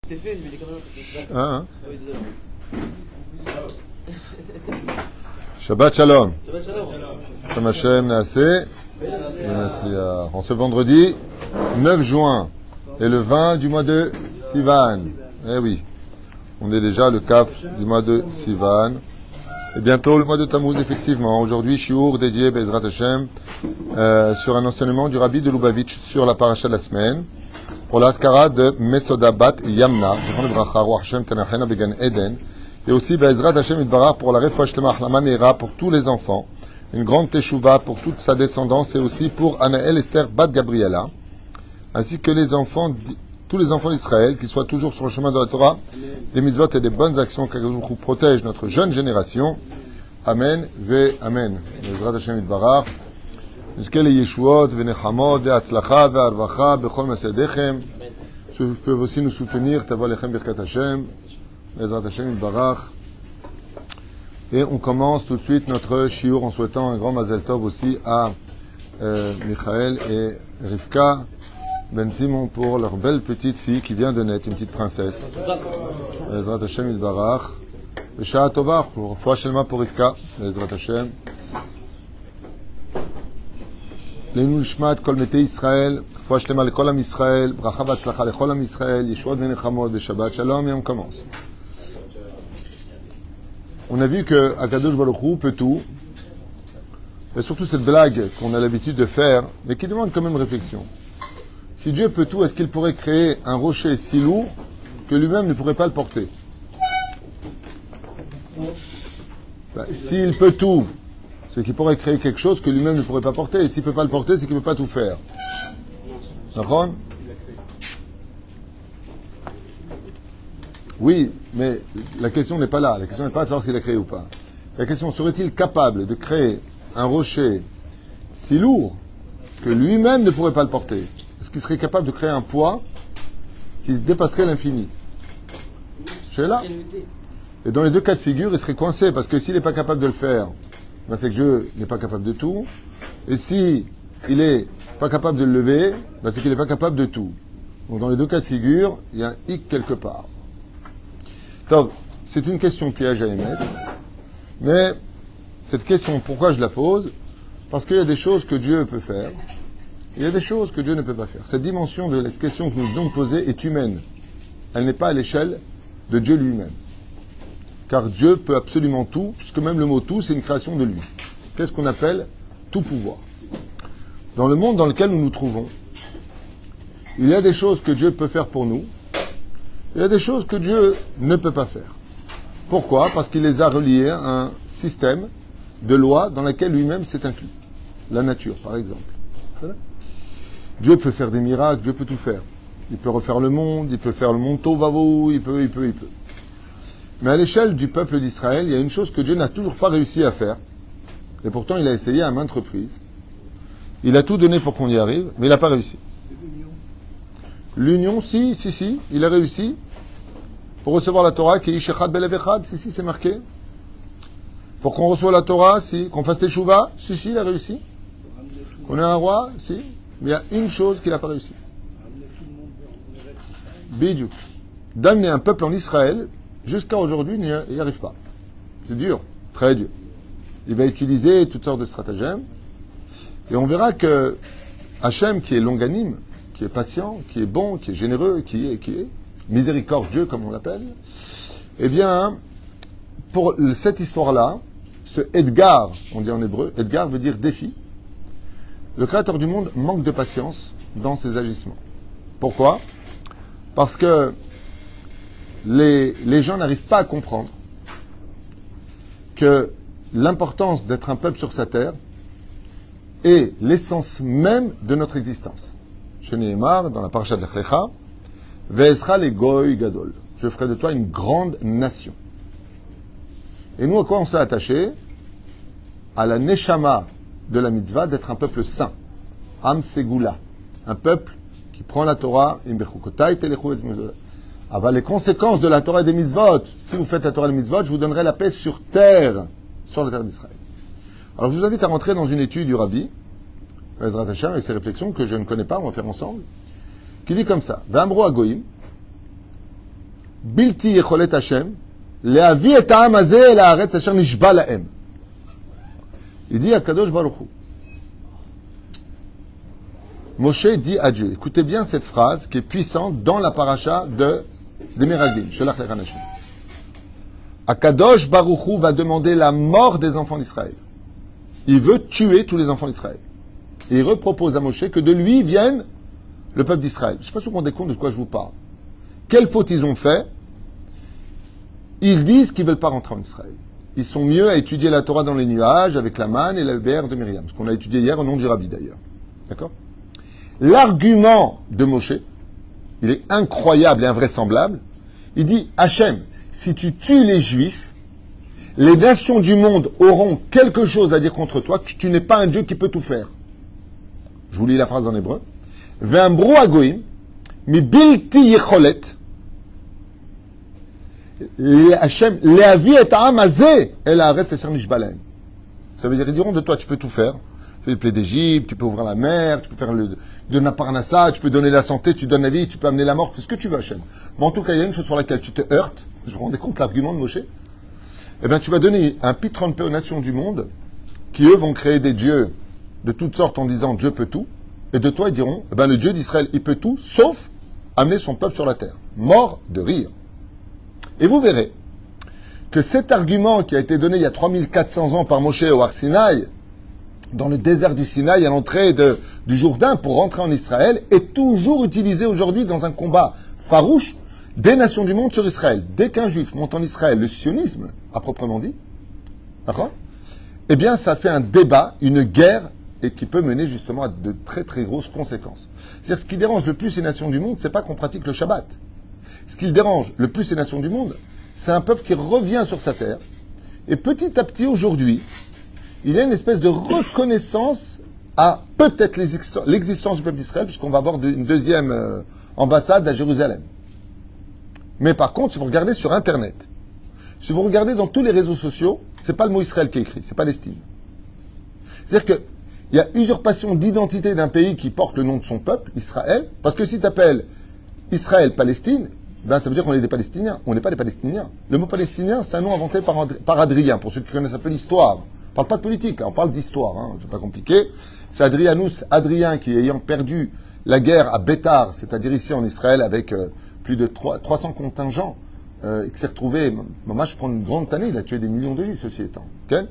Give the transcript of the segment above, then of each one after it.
T'es fait, mais les caméras. Hein? Shabbat Shalom. Shalom Hashem Naaseh. En ce vendredi 9 juin et le 20 du mois de Sivan. Eh oui, on est déjà le Kaf du mois de Sivan. Et bientôt le mois de Tammuz, effectivement. Aujourd'hui, shiur dédié Bezrat Hashem sur un enseignement du Rabbi de Lubavitch sur la paracha de la semaine. Pour l'Askara de Mesoda Bat Yamna, et aussi Bezrat Hashem Itbarach pour la Refoua Shlema Achlama Meira pour tous les enfants, une grande teshuva pour toute sa descendance et aussi pour Anaël Esther Bat Gabriela, ainsi que les enfants, tous les enfants d'Israël qui soient toujours sur le chemin de la Torah, des mitzvot et des bonnes actions qui protègent notre jeune génération. Amen, ve Amen. Bezrat Hashem Itbarach. נזכה לישועות ונחמות והצלחה והרווחה בכל מסעדיכם. peuvent aussi nous soutenir, תבוא לכם ברכת השם, בעזרת השם יתברך. Et on commence tout de suite notre shiur en souhaitant un grand mazel tov aussi à Michael et Rivka Ben Simon pour leur belle petite fille qui vient de naître, une petite princesse. בעזרת השם יתברך. בשעה טובה, רפואה שלמה pour Rivka, בעזרת השם. לעילוי נשמת כל מתי ישראל, רפואה שלמה לכל עם ישראל, ברכה והצלחה לכל עם ישראל, ישועות ונחמות ושבת שלום, et on commence. On a vu que Akadosh Baruch Hu peut tout, et surtout cette blague qu'on a l'habitude de faire, mais qui demande quand même réflexion. Si Dieu peut tout, est-ce qu'il pourrait créer un rocher si lourd que lui-même ne pourrait pas le porter? S'il peut tout, c'est qu'il pourrait créer quelque chose que lui-même ne pourrait pas porter. Et s'il ne peut pas le porter, c'est qu'il ne peut pas tout faire. D'accord? Oui, mais la question n'est pas là. La question n'est pas de savoir s'il a créé ou pas. La question, serait-il capable de créer un rocher si lourd que lui-même ne pourrait pas le porter? Est-ce qu'il serait capable de créer un poids qui dépasserait l'infini? C'est là. Et dans les deux cas de figure, il serait coincé, parce que s'il n'est pas capable de le faire, ben c'est que Dieu n'est pas capable de tout. Et si il n'est pas capable de le lever, ben c'est qu'il n'est pas capable de tout. Donc dans les deux cas de figure, il y a un hic quelque part. Donc, c'est une question piège à émettre. Mais cette question, pourquoi je la pose? Parce qu'il y a des choses que Dieu peut faire. Il y a des choses que Dieu ne peut pas faire. Cette dimension de la question que nous venons de poser est humaine. Elle n'est pas à l'échelle de Dieu lui-même. Car Dieu peut absolument tout, puisque même le mot tout, c'est une création de lui. Qu'est-ce qu'on appelle tout pouvoir? Dans le monde dans lequel nous nous trouvons, il y a des choses que Dieu peut faire pour nous, il y a des choses que Dieu ne peut pas faire. Pourquoi? Parce qu'il les a reliées à un système de lois dans lequel lui-même s'est inclus. La nature, par exemple. Voilà. Dieu peut faire des miracles, Dieu peut tout faire. Il peut refaire le monde, il peut faire le monde Tovavo, il peut. Mais à l'échelle du peuple d'Israël, il y a une chose que Dieu n'a toujours pas réussi à faire. Et pourtant, il a essayé à maintes reprises. Il a tout donné pour qu'on y arrive, mais il n'a pas réussi. L'union, si, il a réussi. Pour recevoir la Torah, qui est Ishechad Belev Echad, si, c'est marqué. Pour qu'on reçoive la Torah, si. Qu'on fasse Teshuvah, si, il a réussi. Qu'on ait un roi, si. Mais il y a une chose qu'il n'a pas réussi. Bidou. D'amener un peuple en Israël, jusqu'à aujourd'hui, il n'y arrive pas. C'est dur, très dur. Il va utiliser toutes sortes de stratagèmes. Et on verra que Hachem, qui est longanime, qui est patient, qui est bon, qui est généreux, qui est miséricordieux, comme on l'appelle, eh bien, pour cette histoire-là, ce Edgar, on dit en hébreu, Edgar veut dire défi, le Créateur du monde manque de patience dans ses agissements. Pourquoi? Parce que les gens n'arrivent pas à comprendre que l'importance d'être un peuple sur sa terre est l'essence même de notre existence. Chez Nehemar, dans la paracha de Lech Lecha, Ve'esra le goy gadol. Je ferai de toi une grande nation. Et nous, à quoi on s'est attaché? À la neshama de la mitzvah d'être un peuple saint. Am Segula. Un peuple qui prend la Torah, les conséquences de la Torah et des mitzvot. Si vous faites la Torah et les mitzvot, je vous donnerai la paix sur terre, sur la terre d'Israël. Alors je vous invite à rentrer dans une étude du Rabbi, Ezrat Hashem, avec ses réflexions que je ne connais pas, on va faire ensemble, qui dit comme ça, V'amro agoyim, Bilti yecholet Hashem, leavi et ha'am hazeh el haaretz asher nishba lahem. Il dit à Kadosh Baruch Hu. Moshe dit à Dieu, écoutez bien cette phrase qui est puissante dans la paracha des Meraglim, Shelach Lecha Nashim. Akadosh Baruch Hu va demander la mort des enfants d'Israël. Il veut tuer tous les enfants d'Israël. Et il repropose à Moshe que de lui vienne le peuple d'Israël. Je ne sais pas si vous vous rendez compte de quoi je vous parle. Quelle faute ils ont fait? Ils disent qu'ils ne veulent pas rentrer en Israël. Ils sont mieux à étudier la Torah dans les nuages avec la manne et la bière de Myriam. Ce qu'on a étudié hier au nom du Rabbi d'ailleurs. D'accord? L'argument de Moshe, il est incroyable et invraisemblable. Il dit, Hachem, si tu tues les Juifs, les nations du monde auront quelque chose à dire contre toi, que tu n'es pas un Dieu qui peut tout faire. Je vous lis la phrase en hébreu. Ve'ambru hagoyim, mi bilti yecholet, Hachem, leavi et ha'am hazeh el haaretz asher nishba lahem. Ça veut dire, ils diront de toi, tu peux tout faire. Tu fais les plaies d'Égypte, tu peux ouvrir la mer, tu peux faire de Naparnassa, tu peux donner la santé, tu donnes la vie, tu peux amener la mort, tout ce que tu veux, Hachem. Mais en tout cas, il y a une chose sur laquelle tu te heurtes, je vous rendez compte l'argument de Moshe? Eh bien, tu vas donner un pitron de paix aux nations du monde, qui eux vont créer des dieux de toutes sortes en disant Dieu peut tout, et de toi ils diront, eh bien, le Dieu d'Israël, il peut tout, sauf amener son peuple sur la terre. Mort de rire. Et vous verrez que cet argument qui a été donné il y a 3400 ans par Moshe au Har Sinaï, dans le désert du Sinaï, à l'entrée du Jourdain, pour rentrer en Israël, est toujours utilisé aujourd'hui dans un combat farouche des nations du monde sur Israël. Dès qu'un juif monte en Israël, le sionisme, à proprement dit, d'accord? Eh bien, ça fait un débat, une guerre, et qui peut mener justement à de très très grosses conséquences. C'est-à-dire, ce qui dérange le plus les nations du monde, c'est pas qu'on pratique le Shabbat. Ce qui dérange le plus les nations du monde, c'est un peuple qui revient sur sa terre, et petit à petit, aujourd'hui, il y a une espèce de reconnaissance à peut-être l'existence du peuple d'Israël, puisqu'on va avoir une deuxième ambassade à Jérusalem. Mais par contre, si vous regardez sur Internet, si vous regardez dans tous les réseaux sociaux, c'est pas le mot Israël qui est écrit, c'est Palestine. C'est-à-dire qu'il y a usurpation d'identité d'un pays qui porte le nom de son peuple, Israël, parce que si tu appelles Israël-Palestine, ben ça veut dire qu'on est des Palestiniens. On n'est pas des Palestiniens. Le mot palestinien, c'est un nom inventé par Adrien, pour ceux qui connaissent un peu l'histoire. On parle pas de politique, là, on parle d'histoire, hein, c'est pas compliqué. C'est Adrien, qui ayant perdu la guerre à Bétar, c'est-à-dire ici en Israël, avec plus de 300 contingents, qui s'est retrouvé, moi je prends une grande tannée, il a tué des millions de juifs, ceci étant, okay,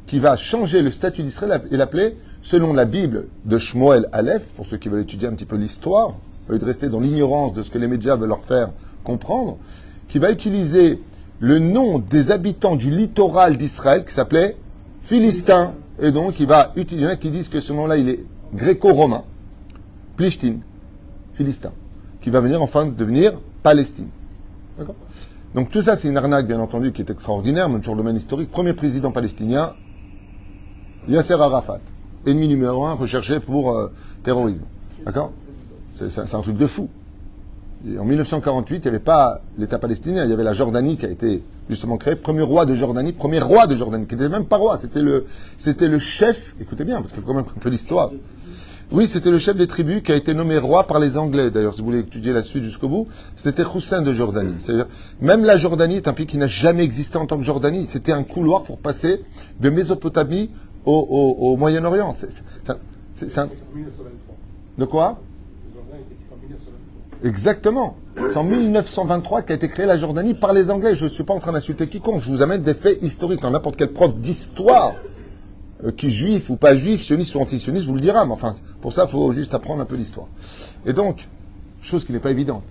qui va changer le statut d'Israël et l'appeler, selon la Bible de Shmuel Aleph, pour ceux qui veulent étudier un petit peu l'histoire, au lieu de rester dans l'ignorance de ce que les médias veulent leur faire comprendre, qui va utiliser le nom des habitants du littoral d'Israël, qui s'appelait Philistin, et donc il va utiliser, il y en a qui disent que ce nom-là il est gréco-romain, Plishtin, Philistin, qui va venir enfin devenir Palestine. D'accord? Donc tout ça c'est une arnaque bien entendu qui est extraordinaire, même sur le domaine historique. Premier président palestinien, Yasser Arafat, ennemi numéro 1 recherché pour terrorisme. D'accord? C'est un truc de fou. Et en 1948, il n'y avait pas l'État palestinien, il y avait la Jordanie qui a été justement créée, premier roi de Jordanie, qui n'était même pas roi, c'était le chef, écoutez bien, parce qu'il faut quand même un peu l'histoire. Oui, c'était le chef des tribus qui a été nommé roi par les Anglais, d'ailleurs, si vous voulez étudier la suite jusqu'au bout, c'était Hussein de Jordanie. C'est-à-dire, même la Jordanie est un pays qui n'a jamais existé en tant que Jordanie, c'était un couloir pour passer de Mésopotamie au Moyen-Orient. C'est un... De quoi? Exactement. C'est en 1923 qu'a été créée la Jordanie par les Anglais. Je ne suis pas en train d'insulter quiconque. Je vous amène des faits historiques. N'importe quel prof d'histoire, qui juif ou pas juif, sioniste ou anti-sioniste, vous le dira. Mais enfin, pour ça, il faut juste apprendre un peu l'histoire. Et donc, chose qui n'est pas évidente.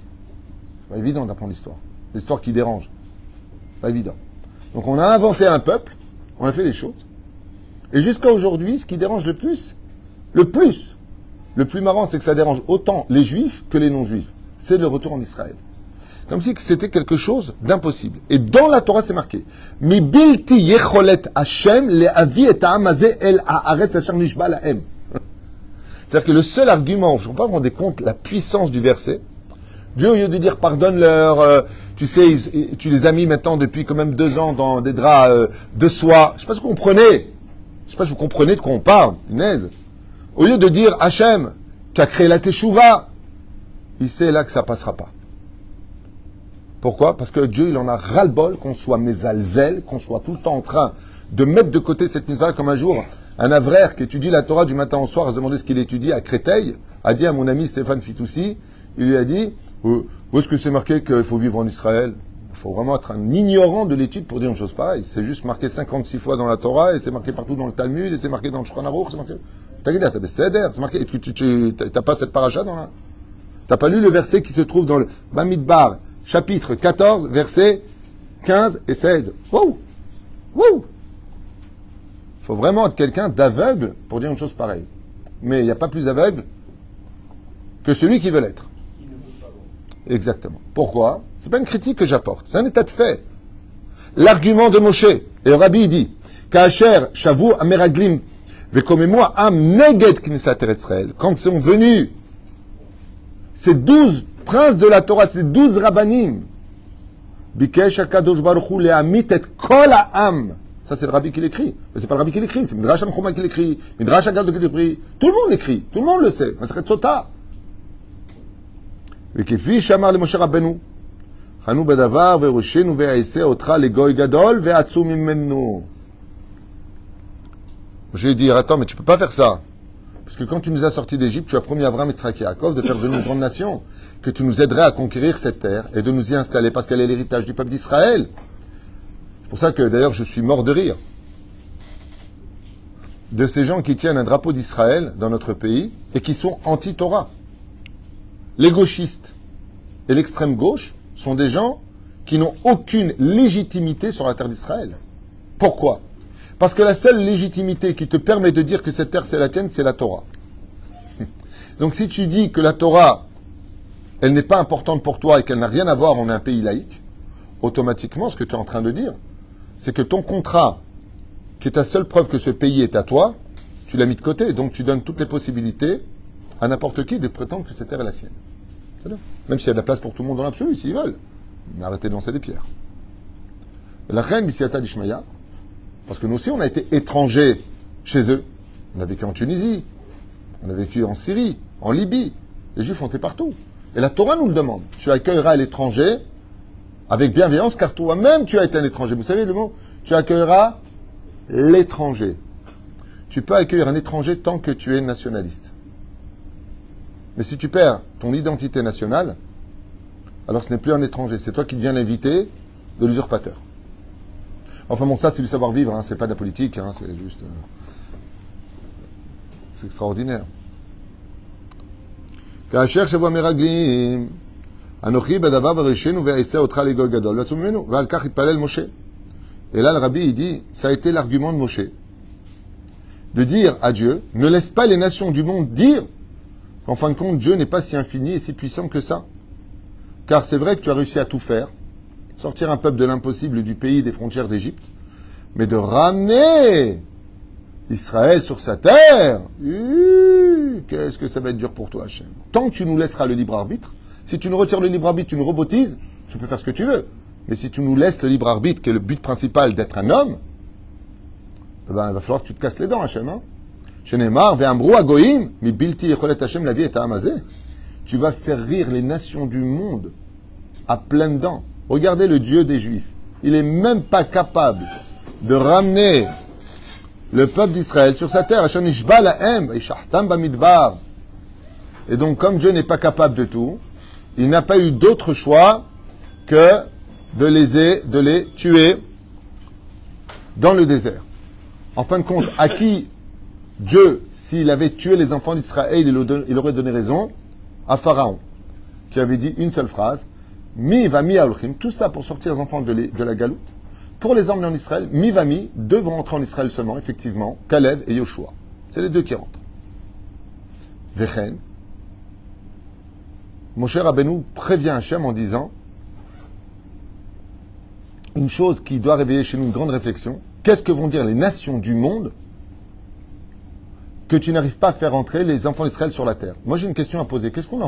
C'est pas évident d'apprendre l'histoire. L'histoire qui dérange. Pas évident. Donc on a inventé un peuple, on a fait des choses. Et jusqu'à aujourd'hui, ce qui dérange le plus marrant, c'est que ça dérange autant les juifs que les non-juifs. C'est le retour en Israël. Comme si c'était quelque chose d'impossible. Et dans la Torah, c'est marqué. Mi bilti yecholet Hashem le'avi et ha'am hazeh el haaretz asher nishba lahem. C'est-à-dire que le seul argument, je ne peux pas vous rendre compte la puissance du verset. Dieu, au lieu de dire pardonne-leur, tu sais, tu les as mis maintenant depuis quand même 2 ans dans des draps de soie. Je ne sais pas si vous comprenez. Je ne sais pas si vous comprenez de quoi on parle. Punaise. Au lieu de dire Hachem, tu as créé la Teshuvah, il sait là que ça ne passera pas. Pourquoi? Parce que Dieu, il en a ras-le-bol qu'on soit mésalzel, qu'on soit tout le temps en train de mettre de côté cette mitzvah, comme un jour, un avraire qui étudie la Torah du matin au soir, à se demander ce qu'il étudie à Créteil, a dit à mon ami Stéphane Fitoussi, il lui a dit, où est-ce que c'est marqué qu'il faut vivre en Israël? Il faut vraiment être un ignorant de l'étude pour dire une chose pareille. C'est juste marqué 56 fois dans la Torah, et c'est marqué partout dans le Talmud, et c'est marqué dans le Shulchan Aruch, c'est marqué... c'est marqué, tu t'as pas cette paracha dans la... T'as pas lu le verset qui se trouve dans le Bamidbar, chapitre 14, versets 15 et 16. Wow! Wow! Il faut vraiment être quelqu'un d'aveugle pour dire une chose pareille. Mais il n'y a pas plus aveugle que celui qui veut l'être. Exactement. Pourquoi? C'est pas une critique que j'apporte, c'est un état de fait. L'argument de Moshe, et le Rabbi dit, Kacher, Shavu, Ameraglim, Vekomemua, Am, Neged, Knesset Israël, quand sont venus ces 12 princes de la Torah, ces 12 rabbanim, Bikesh HaKadosh Baruch Hu le'amit et kol ha'am. Ça, c'est le Rabbi qui l'écrit. Mais c'est pas le Rabbi qui l'écrit, c'est Midrash Amchoma qui l'écrit, Midrash Agad qui l'écrit. Tout le monde l'écrit, tout le monde le sait. Masechet Sota. וכפי שאמר למשה רבנו, חנו בדבר וירושנו ויעשה אותך לגוי גדול ועצום ממנו. Je lui ai dit, attends, mais tu peux pas faire ça. Parce que quand tu nous as sortis d'Égypte, tu as promis à Abraham, Yitzhak et Yaakov de faire de nous une grande nation, que tu nous aiderais à conquérir cette terre et de nous y installer, parce qu'elle est l'héritage du peuple d'Israël. C'est pour ça que d'ailleurs je suis mort de rire de ces gens qui tiennent un drapeau d'Israël dans notre pays et qui sont anti-Torah. Les gauchistes et l'extrême gauche sont des gens qui n'ont aucune légitimité sur la terre d'Israël. Pourquoi? Parce que la seule légitimité qui te permet de dire que cette terre c'est la tienne, c'est la Torah. Donc si tu dis que la Torah, elle n'est pas importante pour toi et qu'elle n'a rien à voir en un pays laïque, automatiquement ce que tu es en train de dire, c'est que ton contrat, qui est ta seule preuve que ce pays est à toi, tu l'as mis de côté. Donc tu donnes toutes les possibilités à n'importe qui de prétendre que cette terre est la sienne. C'est-à-dire, même s'il y a de la place pour tout le monde dans l'absolu, s'ils veulent. Mais arrêtez de lancer des pierres. La reine Bissiata d'Ishmaïa, parce que nous aussi on a été étrangers chez eux. On a vécu en Tunisie, on a vécu en Syrie, en Libye. Les Juifs ont été partout. Et la Torah nous le demande. Tu accueilleras l'étranger avec bienveillance, car toi-même tu as été un étranger. Vous savez le mot? Tu accueilleras l'étranger. Tu peux accueillir un étranger tant que tu es nationaliste. Mais si tu perds ton identité nationale, alors ce n'est plus un étranger. C'est toi qui deviens l'invité de l'usurpateur. Enfin bon, ça c'est du savoir-vivre, hein, c'est pas de la politique, hein, c'est juste... c'est extraordinaire. כאשר שבוע מרגלים, אנוכי בדבר בראשנו ואעשה אותך לגוי גדול, ועצום ממנו, ועל כך התפלל משה. Et là, le rabbi, il dit, ça a été l'argument de Moshe. De dire à Dieu, ne laisse pas les nations du monde dire qu'en fin de compte, Dieu n'est pas si infini et si puissant que ça. Car c'est vrai que tu as réussi à tout faire, sortir un peuple de l'impossible du pays des frontières d'Égypte, mais de ramener Israël sur sa terre, qu'est-ce que ça va être dur pour toi, Hachem. Tant que tu nous laisseras le libre arbitre, si tu nous retires le libre arbitre, tu nous robotises, tu peux faire ce que tu veux. Mais si tu nous laisses le libre arbitre, qui est le but principal d'être un homme, eh ben, il va falloir que tu te casses les dents, Hachem. Shenemar, ve'amrou agoyim, mi bilti yecholet Hachem la vie et amazé. Tu vas faire rire les nations du monde à pleines dents. Regardez le Dieu des Juifs. Il n'est même pas capable de ramener le peuple d'Israël sur sa terre. Et donc, comme Dieu n'est pas capable de tout, il n'a pas eu d'autre choix que de les tuer dans le désert. En fin de compte, à qui Dieu, s'il avait tué les enfants d'Israël, il aurait donné raison? À Pharaon, qui avait dit une seule phrase, Mi va mi aolchim, tout ça pour sortir les enfants de la galoute, pour les emmener en Israël. Mi va mi, deux vont rentrer en Israël seulement, effectivement, Caleb et Yoshua. C'est les deux qui rentrent. Vechen, Moshe Rabbeinu prévient Hachem en disant une chose qui doit réveiller chez nous une grande réflexion. Qu'est-ce que vont dire les nations du monde que tu n'arrives pas à faire entrer les enfants d'Israël sur la terre? Moi j'ai une question à poser. Qu'est-ce qu'on en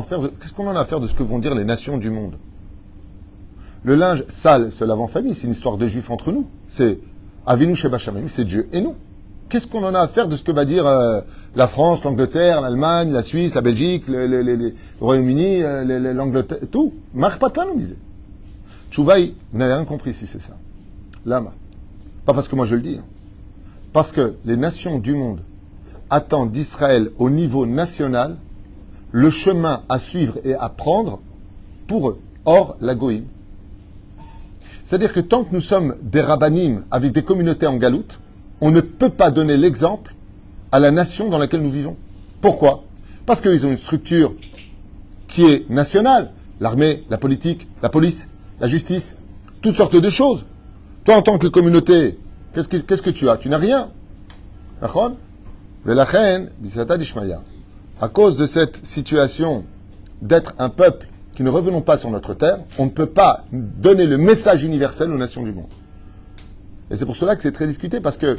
a à faire de ce que vont dire les nations du monde? Le linge sale se lave en famille, c'est une histoire de juifs entre nous. C'est Avinu Sheba Shamayim, c'est Dieu et nous. Qu'est-ce qu'on en a à faire de ce que va dire la France, l'Angleterre, l'Allemagne, la Suisse, la Belgique, le Royaume-Uni, l'Angleterre, tout? Marche pas de là, nous disait. Tchouvaï, vous n'avez rien compris si c'est ça. Lama. Pas parce que moi je le dis. Hein. Parce que les nations du monde attendent d'Israël au niveau national le chemin à suivre et à prendre pour eux. Or, la goïm. C'est-à-dire que tant que nous sommes des rabbanim avec des communautés en galoute, on ne peut pas donner l'exemple à la nation dans laquelle nous vivons. Pourquoi? Parce qu'ils ont une structure qui est nationale. L'armée, la politique, la police, la justice, toutes sortes de choses. Toi, en tant que communauté, qu'est-ce que tu as? Tu n'as rien. D'accord? À cause de cette situation d'être un peuple qui ne revenons pas sur notre terre, on ne peut pas donner le message universel aux nations du monde. Et c'est pour cela que c'est très discuté, parce que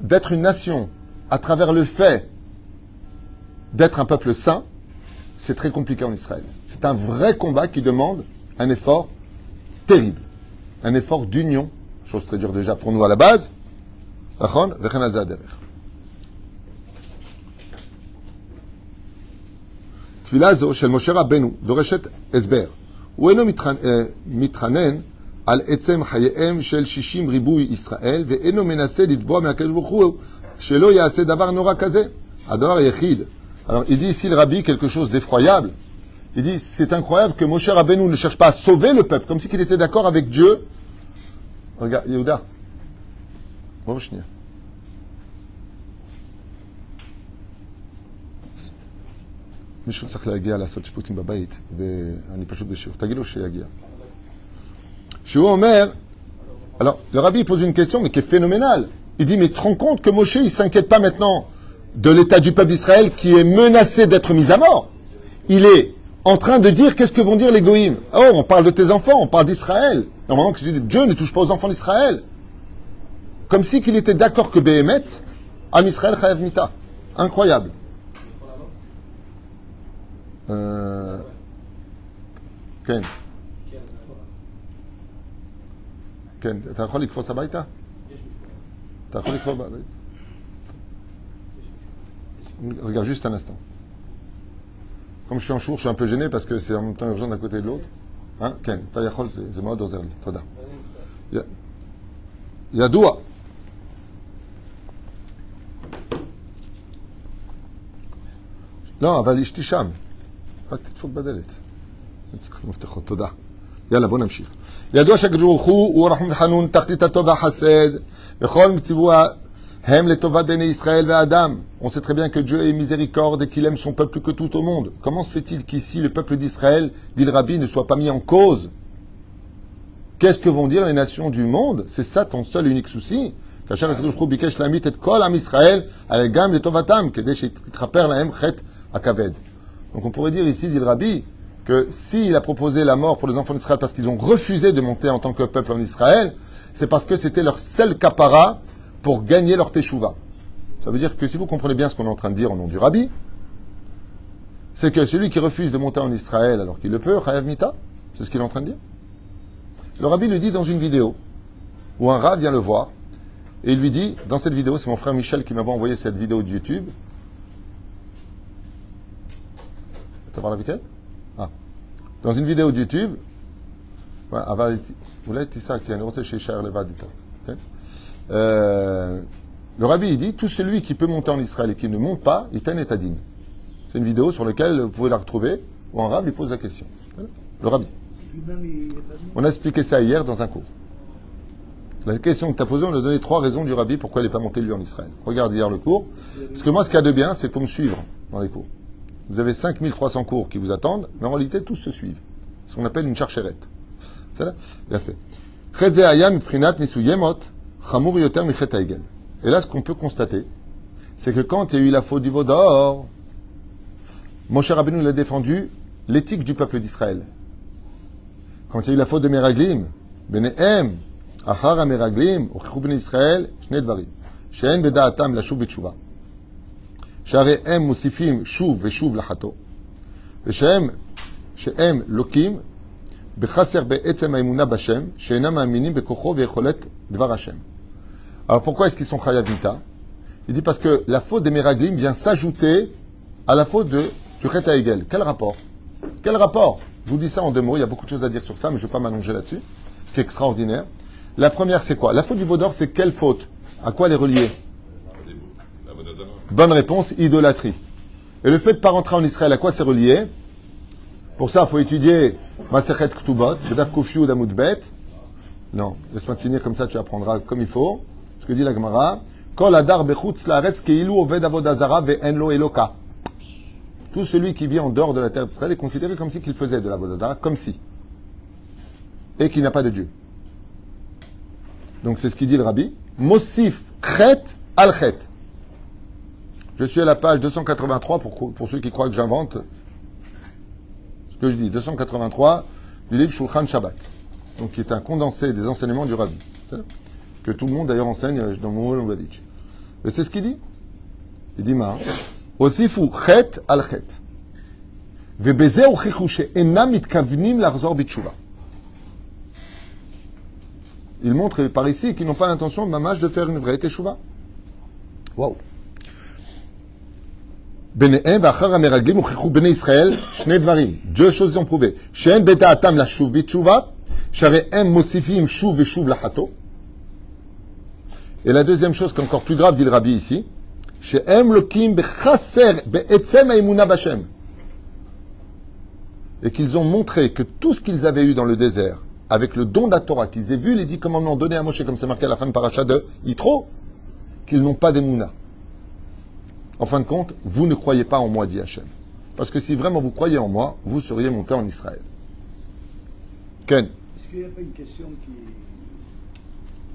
d'être une nation à travers le fait d'être un peuple saint, c'est très compliqué en Israël. C'est un vrai combat qui demande un effort terrible, un effort d'union, chose très dure déjà pour nous à la base. תפילה זו של משה רבנו דורשת הסבר. הוא אינו מתחנן על עצם חייהם של 60 ריבוי ישראל, ואינו מנסה לתבוע מהקדוש ברוך הוא שלא יעשה דבר נורא כזה. הדבר היחיד. Alors il dit ici le rabbi quelque chose d'effroyable. Il dit c'est incroyable que Moshe Rabbeinu ne cherche pas à sauver le peuple, comme si il était d'accord avec Dieu. Regarde, Yehuda. בוא שנייה. מישהו צריך להגיע לעשות שיפוצים בבית, ואני פשוט בשיעור. תגידו שיגיע. שהוא אומר, alors, le rabbi pose une question, mais qui est phénoménale. Il dit, mais tu te rends compte que Moshe, il ne s'inquiète pas maintenant de l'état du peuple d'Israël qui est menacé d'être mis à mort. Il est en train de dire qu'est-ce que vont dire les goïms. Oh, on parle de tes enfants, on parle d'Israël. Normalement, Dieu ne touche pas aux enfants d'Israël. Comme si qu'il était d'accord que Béhémet, Am Israël Chayav Mita. Incroyable. כן. כן, אתה יכול לקפוץ הביתה? אתה יכול לקפוץ הביתה? Regarde juste un instant. Comme je suis en chour, je suis un peu gêné parce que c'est en même temps urgent d'un côté et de l'autre. Hein? כן, אתה יכול, זה מאוד עוזר לי. תודה. ידוע. לא, אבל אשתי שם. רק תדפוק בדלת. צריך מפתחות, תודה. יאללה, בוא נמשיך. ידוע שהקדוש ברוך הוא רחום וחנון, תחתית הטוב והחסד, וכל מצוות הם לטובת בני ישראל והאדם. On sait très bien que Dieu est miséricorde et qu'il aime son peuple que tout au monde. Comment se fait-il qu'ici, le peuple d'Israël, dit le Rabbi, ne soit pas mis en cause? Qu'est-ce que vont dire les nations du monde? C'est ça ton seul et unique souci. כאשר הקדוש ברוך הוא ביקש להמית את כל עם ישראל, הרי גם לטובתם, כדי שיתכפר להם חטא הכבד. Donc on pourrait dire ici, dit le Rabbi, que s'il a proposé la mort pour les enfants d'Israël parce qu'ils ont refusé de monter en tant que peuple en Israël, c'est parce que c'était leur seul capara pour gagner leur teshuva. Ça veut dire que si vous comprenez bien ce qu'on est en train de dire au nom du Rabbi, c'est que celui qui refuse de monter en Israël alors qu'il le peut, Chayav Mita, c'est ce qu'il est en train de dire. Le Rabbi le dit dans une vidéo, où un Rav vient le voir, et il lui dit, dans cette vidéo, c'est mon frère Michel qui m'avait envoyé cette vidéo de YouTube. Tu vas voir la vitesse? Ah. Dans une vidéo de YouTube, le Rabbi il dit, tout celui qui peut monter en Israël et qui ne monte pas, il est adin. C'est une vidéo sur laquelle vous pouvez la retrouver, où un Rav lui pose la question. Le Rabbi. On a expliqué ça hier dans un cours. La question que tu as posée, on a donné 3 raisons du Rabbi pourquoi il n'est pas monté lui en Israël. Regarde hier le cours. Parce que moi, ce qu'il y a de bien, c'est pour me suivre dans les cours. Vous avez 5300 cours qui vous attendent, mais en réalité, tous se suivent. Ce qu'on appelle une charchérette. C'est là? Bien fait. Et là, ce qu'on peut constater, c'est que quand il y a eu la faute du veau d'or, Moshe Rabbeinu il a défendu l'éthique du peuple d'Israël. Quand il y a eu la faute de Meraglim, Benehem, Achar HaMeraglim, Ochechou Bnei Israël, Shnei Dvarim, She'en Beda'atam Lashuv B'tshuva. שהרי הם מוסיפים שוב ושוב לחטוא, שהם לוקים בחסר בעצם האמונה בשם, שאינם מאמינים בכוחו ויכולת דבר השם. Alors pourquoi est-ce qu'ils sont chayav mita? Il dit parce que la faute des Meraglim vient s'ajouter à la faute du Chet HaEgel. Quel rapport? Quel rapport? Je vous dis ça en 2 mots, il y a beaucoup de choses à dire sur ça, mais je ne vais pas m'allonger là-dessus, qui est extraordinaire. La première, c'est quoi? La faute du veau d'or, c'est quelle faute? À quoi elle est reliée? Bonne réponse, idolâtrie. Et le fait de ne pas rentrer en Israël, à quoi c'est relié? Pour ça, il faut étudier Masechet Ktubot, Bedaf Kofiou d'Amoud Bet. Non, laisse-moi te finir, comme ça tu apprendras comme il faut. Ce que dit la Gemara. Kol adar bechutz laaretz keilu oved avodah zara ve'en lo eloka. Tout celui qui vit en dehors de la terre d'Israël est considéré comme si qu'il faisait de l'avodah zara, comme si. Et qu'il n'a pas de Dieu. Donc c'est ce qu'il dit le Rabbi. Mosif chet al chet. Je suis à la page 283 pour ceux qui croient que j'invente. Ce que je dis, 283 du livre Shulchan Shabbat. Donc qui est un condensé des enseignements du Rabbi. Que tout le monde d'ailleurs enseigne dans mon Lubavitch. Et c'est ce qu'il dit. Il dit ma Osifu chet al chet. Vebeze uchichu she'enam mitkavnim lachzor b'tshuva. Il montre par ici qu'ils n'ont pas l'intention, mamash, de faire une vraie teshuva. Waouh. Benehem v'achar hameraglim uchichu bnei Israël shnei dvarim. Deux choses ont prouvé. She'en beda'atam lashuv b'tshuva, sharehem mosifim shuv v'shuv lachato. Et la deuxième chose qui est encore plus grave, dit le Rabbi ici, she'em lokim bechaser be'etzem ha'emuna b'Hashem. Et qu'ils ont montré que tout ce qu'ils avaient eu dans le désert, avec le don de la Torah, qu'ils aient vu les 10 commandements donnés à Moshe, comme c'est marqué à la fin de paracha de Yitro, qu'ils n'ont pas d'émouna. En fin de compte, vous ne croyez pas en moi, dit Hachem. Parce que si vraiment vous croyez en moi, vous seriez monté en Israël. Ken? Est-ce qu'il n'y a pas une question qui...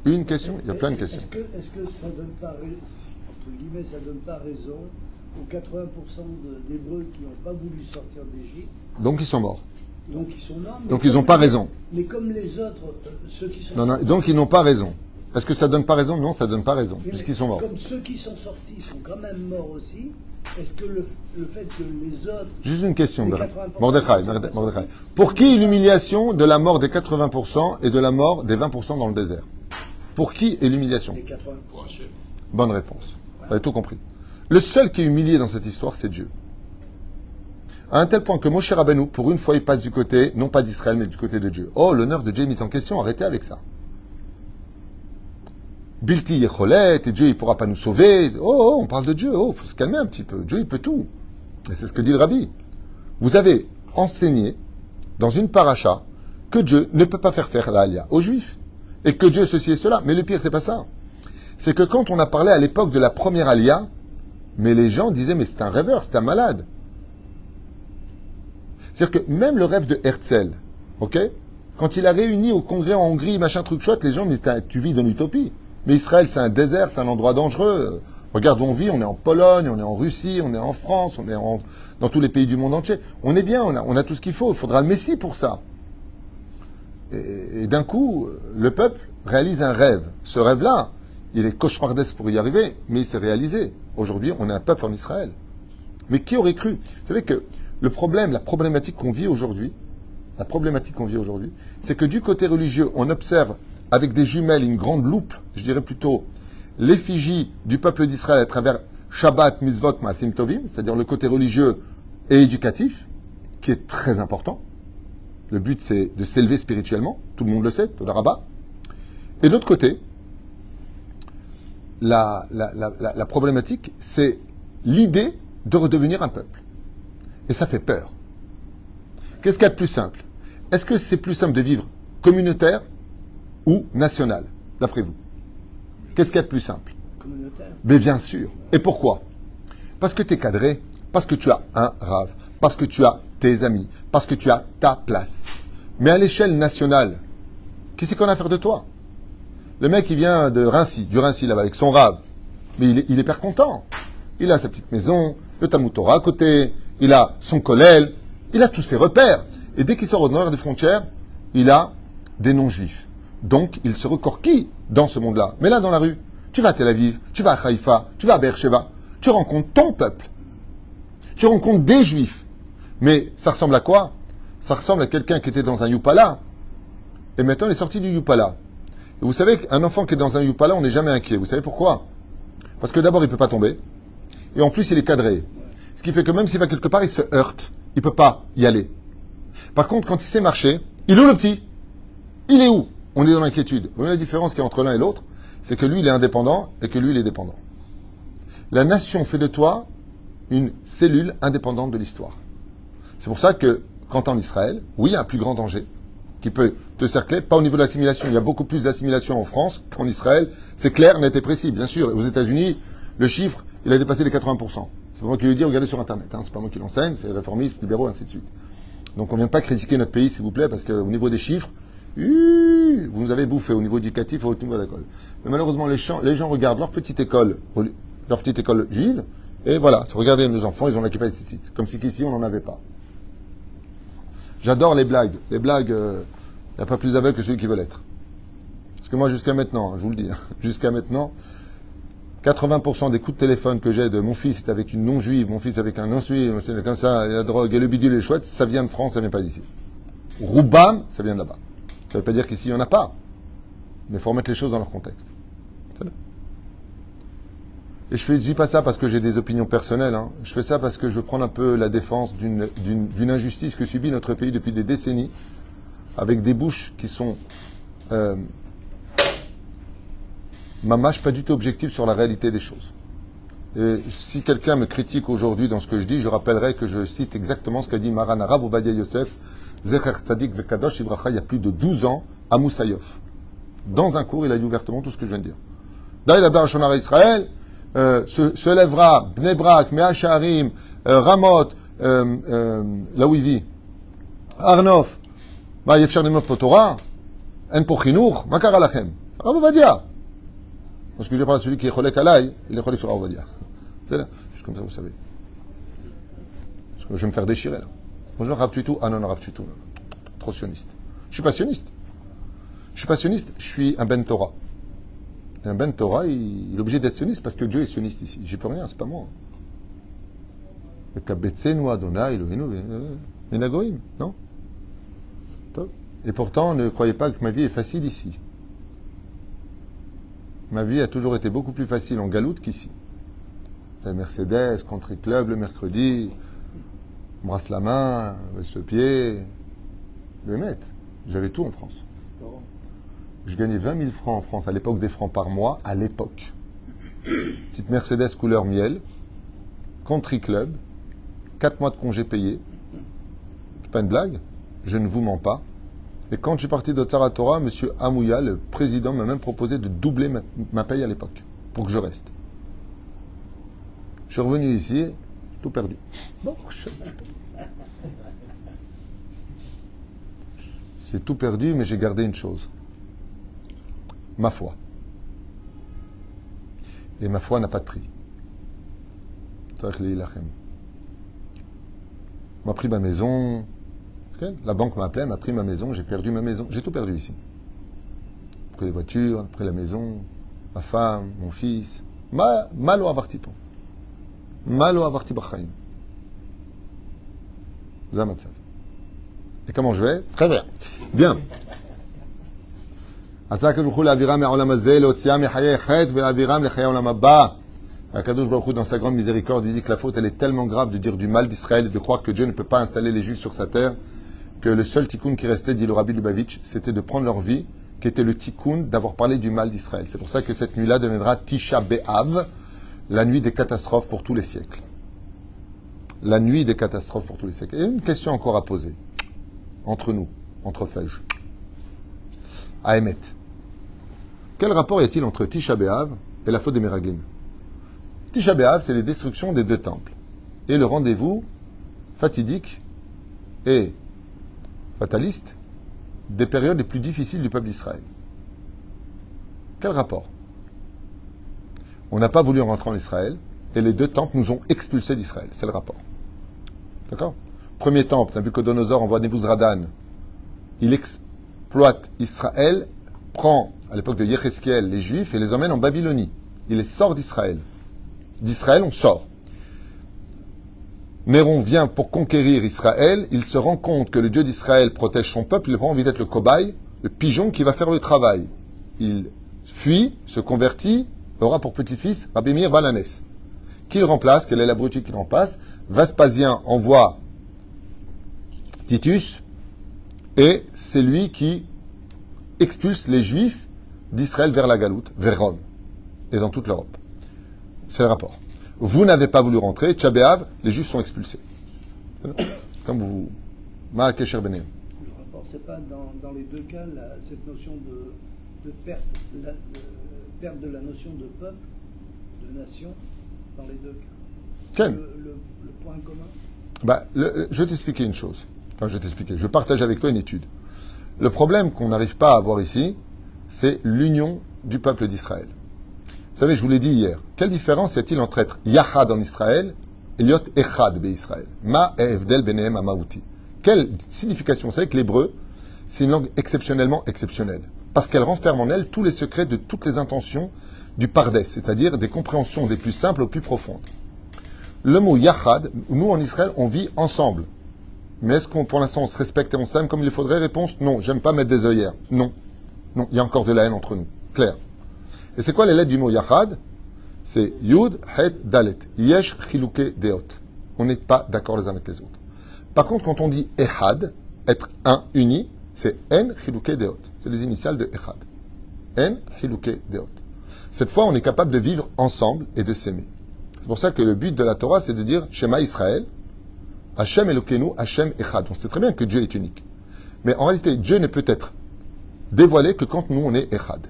Une question? Il y a plein de questions. Est-ce que ça ne donne pas, entre guillemets, ça donne pas raison aux 80% d'Hébreux qui n'ont pas voulu sortir d'Égypte? Donc ils sont morts. Donc ils sont morts. Donc ils n'ont pas raison. Mais comme les autres, ceux qui sont non, sortis... donc ils n'ont pas raison. Est-ce que ça donne pas raison? Non, ça donne pas raison, Mais puisqu'ils sont morts. Comme ceux qui sont sortis sont quand même morts aussi, est-ce que le fait que les autres... Juste une question, les Mordechai. 80% Mordechai. Pour qui est l'humiliation de la mort des 80% et de la mort des 20% dans le désert? Pour qui est l'humiliation? Les 80%. Bonne réponse. Vous avez tout compris. Le seul qui est humilié dans cette histoire, c'est Dieu. À un tel point que Moshe Rabbeinu, pour une fois, il passe du côté, non pas d'Israël, mais du côté de Dieu. Oh, l'honneur de Dieu est mis en question, arrêtez avec ça. Bilti Yecholet, et Dieu, il ne pourra pas nous sauver. Oh, on parle de Dieu, oh, il faut se calmer un petit peu. Dieu, il peut tout. Et c'est ce que dit le Rabbi. Vous avez enseigné, dans une paracha, que Dieu ne peut pas faire la alia aux Juifs. Et que Dieu ceci et cela. Mais le pire, c'est pas ça. C'est que quand on a parlé à l'époque de la première alia, mais les gens disaient, mais c'est un rêveur, c'est un malade. C'est-à-dire que même le rêve de Herzl, ok, quand il a réuni au congrès en Hongrie, machin truc chouette, les gens me disent, tu vis dans l'utopie. Mais Israël, c'est un désert, c'est un endroit dangereux. Regarde où on vit, on est en Pologne, on est en Russie, on est en France, on est dans tous les pays du monde entier. On est bien, on a tout ce qu'il faut. Il faudra le Messie pour ça. Et d'un coup, le peuple réalise un rêve. Ce rêve-là, il est cauchemardesque pour y arriver, mais il s'est réalisé. Aujourd'hui, on est un peuple en Israël. Mais qui aurait cru? Vous savez que le problème, la problématique qu'on vit aujourd'hui, c'est que du côté religieux, on observe avec des jumelles, une grande loupe, je dirais plutôt l'effigie du peuple d'Israël à travers Shabbat, Mitzvot, Maasim Tovim, c'est-à-dire le côté religieux et éducatif, qui est très important. Le but, c'est de s'élever spirituellement, tout le monde le sait, tout le rabat. Et de l'autre côté, la problématique, c'est l'idée de redevenir un peuple. Et ça fait peur. Qu'est-ce qu'il y a de plus simple? Est-ce que c'est plus simple de vivre communautaire ou national, d'après vous? Qu'est-ce qu'il y a de plus simple? Communautaire. Mais bien sûr. Et pourquoi? Parce que tu es cadré, parce que tu as un rave, parce que tu as tes amis, parce que tu as ta place. Mais à l'échelle nationale, qui c'est qu'on a à faire de toi? Le mec, il vient de Rincy, du Rincy là-bas, avec son rave. Mais il est hyper content. Il a sa petite maison, le Talmud Torah à côté, il a son kollel, il a tous ses repères. Et dès qu'il sort au nord des frontières, il a des non-juifs. Donc, il se recorquille dans ce monde-là. Mais là, dans la rue, tu vas à Tel Aviv, tu vas à Haïfa, tu vas à Beersheba, tu rencontres ton peuple. Tu rencontres des juifs. Mais ça ressemble à quoi? Ça ressemble à quelqu'un qui était dans un Yupala, et maintenant il est sorti du Yupala. Et vous savez qu'un enfant qui est dans un Yupala, on n'est jamais inquiet. Vous savez pourquoi? Parce que d'abord, il ne peut pas tomber, et en plus, il est cadré. Ce qui fait que même s'il va quelque part, il se heurte. Il ne peut pas y aller. Par contre, quand il sait marcher, il est où le petit? Il est où? On est dans l'inquiétude. Vous voyez la différence qu'il y a entre l'un et l'autre? C'est que lui, il est indépendant et que lui, il est dépendant. La nation fait de toi une cellule indépendante de l'histoire. C'est pour ça que, quand en Israël, oui, il y a un plus grand danger qui peut te cercler, pas au niveau de l'assimilation. Il y a beaucoup plus d'assimilation en France qu'en Israël. C'est clair, net et précis, bien sûr. Et aux États-Unis, le chiffre, il a dépassé les 80%. C'est pas moi qui le dis, regardez sur Internet. Hein. C'est pas moi qui l'enseigne, c'est les réformistes, libéraux, ainsi de suite. Donc on ne vient pas critiquer notre pays, s'il vous plaît, parce qu'au niveau des chiffres, vous nous avez bouffé au niveau éducatif et au niveau de l'école. Mais malheureusement, les gens regardent leur petite école juive, et voilà, regardez nos enfants, ils ont la capacité, comme si qu'ici on n'en avait pas. J'adore les blagues. Les blagues, il n'y a pas plus aveugle que celui qui veut l'être. Parce que moi, jusqu'à maintenant, je vous le dis, jusqu'à maintenant, 80% des coups de téléphone que j'ai de mon fils est avec une non-juive, mon fils avec un non-juif, comme ça, et la drogue, et le bidule et le chouette, ça vient de France, ça vient pas d'ici. Roubam, ça vient de là-bas. Ça ne veut pas dire qu'ici, il n'y en a pas. Mais il faut remettre les choses dans leur contexte. Et je ne dis pas ça parce que j'ai des opinions personnelles. Hein. Je fais ça parce que je veux prendre un peu la défense d'une injustice que subit notre pays depuis des décennies, avec des bouches qui sont mamache pas du tout objectives sur la réalité des choses. Et si quelqu'un me critique aujourd'hui dans ce que je dis, je rappellerai que je cite exactement ce qu'a dit Maran Arav Ovadia Yosef, Zecher Tzadik Vekadosh Ibracha, il y a plus de 12 ans, à Moussaïov. Dans un cours, il a dit ouvertement tout ce que je viens de dire. D'ailleurs, la Shonara Israël se lèvera, Bnei Brak, Mea Sha'arim, Ramot, là où il vit, Arnof, Yefshar Nimot Potora, En Pochinour, Makar Alachem. Arav Ovadia. Parce que je parle à celui qui est Cholek Alay, il est Cholek sur Arav Ovadia. C'est là, juste comme ça, vous savez. Parce que je vais me faire déchirer là. Bonjour, Rav Tutu. Ah non, Rav Tutu. Trop sioniste. Je suis pas sioniste. Je suis pas sioniste, je suis un Ben Torah. Et un Ben Torah, il est obligé d'être sioniste parce que Dieu est sioniste ici. J'y peux rien, c'est pas moi. Le Kabetzenu Adonai Eloheinu Menagoim, non? Et pourtant, ne croyez pas que ma vie est facile ici. Ma vie a toujours été beaucoup plus facile en galoute qu'ici. La Mercedes, Country Club le mercredi, on brasse la main, baisse le pied. Le mettre. J'avais tout en France. Je gagnais 20 000 francs en France, à l'époque des francs par mois, à l'époque. Petite Mercedes couleur miel, Country Club, 4 mois de congés payés. C'est pas une blague, je ne vous mens pas. Et quand je suis parti de Tzara Torah, M. Amouya, le président, m'a même proposé de doubler ma paye à l'époque, pour que je reste. Je suis revenu ici, tout perdu. Bon, j'ai tout perdu, mais j'ai gardé une chose. Ma foi. Et ma foi n'a pas de prix. On m'a pris ma maison. La banque m'a appelé, m'a pris ma maison, j'ai perdu ma maison. J'ai tout perdu ici. Après les voitures, après la maison, ma femme, mon fils. Malo avarti po. Malo avarti b'chaim. Zamatsav. Et comment je vais? Très bien. Bien. Akadosh Baruch Hu, dans sa grande miséricorde, il dit que la faute, elle est tellement grave de dire du mal d'Israël et de croire que Dieu ne peut pas installer les Juifs sur sa terre, que le seul tikkun qui restait, dit le Rabbi Lubavitch, c'était de prendre leur vie, qui était le tikkun d'avoir parlé du mal d'Israël. C'est pour ça que cette nuit-là deviendra Tisha B'Av, la nuit des catastrophes pour tous les siècles. La nuit des catastrophes pour tous les siècles. Et une question encore à poser, entre nous, entre fèges. À Emet. Quel rapport y a-t-il entre Tisha B'Av et la faute des Meraglim? Tisha B'Av, c'est les destructions des 2 temples. Et le rendez-vous fatidique et fataliste des périodes les plus difficiles du peuple d'Israël. Quel rapport? On n'a pas voulu rentrer en Israël et les 2 temples nous ont expulsés d'Israël. C'est le rapport. D'accord? Premier temple, Nabucodonosor envoie Nebuzradan. Il exploite Israël, prend, à l'époque de Yecheskel, les Juifs et les emmène en Babylonie. Il les sort d'Israël. D'Israël, on sort. Néron vient pour conquérir Israël. Il se rend compte que le Dieu d'Israël protège son peuple. Il n'a pas envie d'être le cobaye, le pigeon qui va faire le travail. Il fuit, se convertit, aura pour petit-fils Rabbi Meir Balanès. Qui le remplace? Quelle est l'abruti qui le remplace? Vespasien envoie Titus et c'est lui qui expulse les Juifs d'Israël vers la Galoute, vers Rome, et dans toute l'Europe. C'est le rapport. Vous n'avez pas voulu rentrer, Tchabéav, les Juifs sont expulsés. Comme vous... Ma'akesher Benem. Le rapport, c'est pas dans les deux cas cette notion de perte, de perte de la notion de peuple, de nation, dans les deux cas. Quel Le point commun. Je vais t'expliquer une chose. Enfin, je partage avec toi une étude. Le problème qu'on n'arrive pas à avoir ici, c'est l'union du peuple d'Israël. Vous savez, je vous l'ai dit hier, quelle différence y a-t-il entre être Yachad en Israël et Liot Echad be'Israël? Ma Evdel Benehem Amauti. Quelle signification? Vous savez que l'hébreu, c'est une langue exceptionnellement exceptionnelle. Parce qu'elle renferme en elle tous les secrets de toutes les intentions du Pardes, c'est-à-dire des compréhensions des plus simples aux plus profondes. Le mot Yachad, nous en Israël, on vit ensemble. Mais est-ce qu'on, pour l'instant, on se respecte et on s'aime comme il faudrait? Réponse, non. J'aime pas mettre des œillères. Non. Non, il y a encore de la haine entre nous. Clair. Et c'est quoi les lettres du mot Yachad? C'est Yud, Het, Dalet. Yesh, Chilouke, Deot. On n'est pas d'accord les uns avec les autres. Par contre, quand on dit Ehad, être un, uni, c'est En, Chilouke, Deot. C'est les initiales de Ehad. En, Chilouke, Deot. Cette fois, on est capable de vivre ensemble et de s'aimer. C'est pour ça que le but de la Torah, c'est de dire Shema Israël, Hashem Elokeinu, Hashem Echad. On sait très bien que Dieu est unique. Mais en réalité, Dieu ne peut être dévoilé que quand nous, on est Echad.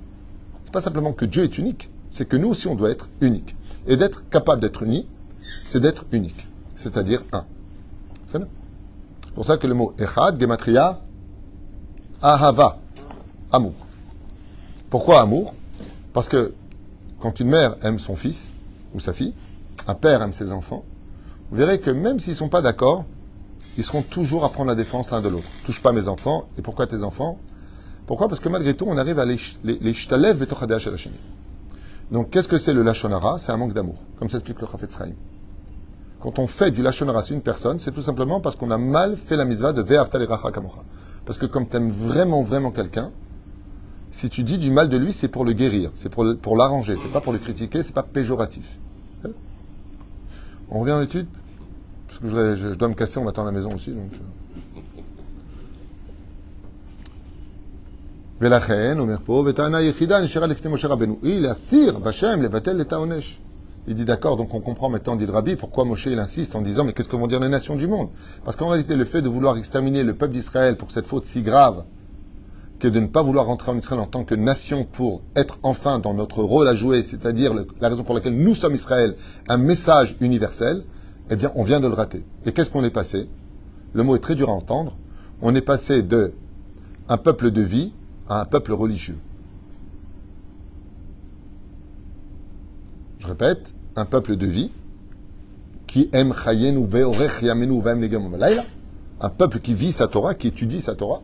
C'est pas simplement que Dieu est unique, c'est que nous aussi, on doit être unique. Et d'être capable d'être uni, c'est d'être unique. C'est-à-dire un. C'est pour ça que le mot Echad, Gematria, Ahava, amour. Pourquoi amour? Parce que quand une mère aime son fils ou sa fille, un père aime ses enfants, vous verrez que même s'ils ne sont pas d'accord, ils seront toujours à prendre la défense l'un de l'autre. Touche pas mes enfants. Et pourquoi tes enfants? Pourquoi? Parce que malgré tout, on arrive à les shtalev betochadeh shel hasheni. Donc, qu'est-ce que c'est le lashon hara? C'est un manque d'amour, comme s'explique le Chafetz Chaim. Quand on fait du lashon hara sur une personne, c'est tout simplement parce qu'on a mal fait la mitzvah de ve'ahavta l'iracha kamocha. Parce que comme tu aimes vraiment, vraiment quelqu'un, si tu dis du mal de lui, c'est pour le guérir, c'est pour l'arranger, c'est pas pour le critiquer, c'est pas péjoratif. On revient à l'étude? Parce que je dois me casser, on m'attend à la maison aussi. Donc. Il dit d'accord, donc on comprend maintenant, dit le Rabbi, pourquoi Moshe il insiste en disant mais qu'est-ce que vont dire les nations du monde? Parce qu'en réalité, le fait de vouloir exterminer le peuple d'Israël pour cette faute si grave, que de ne pas vouloir rentrer en Israël en tant que nation pour être enfin dans notre rôle à jouer, c'est-à-dire la raison pour laquelle nous sommes Israël, un message universel, eh bien, on vient de le rater. Et qu'est-ce qu'on est passé? Le mot est très dur à entendre. On est passé de un peuple de vie à un peuple religieux. Je répète, un peuple de vie qui aime chayenu ve'orech yamenu ve'em negam v'layla, un peuple qui vit sa Torah, qui étudie sa Torah,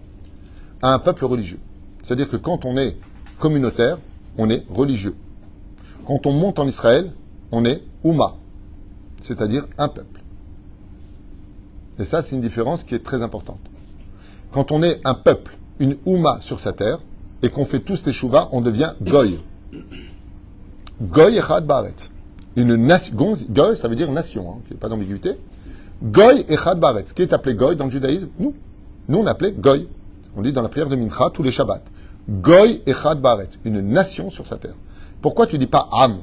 à un peuple religieux. C'est-à-dire que quand on est communautaire, on est religieux. Quand on monte en Israël, on est Ouma, c'est-à-dire un peuple. Et ça, c'est une différence qui est très importante. Quand on est un peuple, une Ouma sur sa terre, et qu'on fait tous les chouvas, on devient Goy. Goy Echad Baaretz. Une nation, Goy, ça veut dire nation, il n'y a pas d'ambiguïté. Goy Echad Baaretz. Qui est appelé Goy dans le judaïsme? Nous. Nous, on appelait Goy. On dit dans la prière de Mincha tous les Shabbats. Goy Echad Baaretz. Une nation sur sa terre. Pourquoi tu dis pas Am?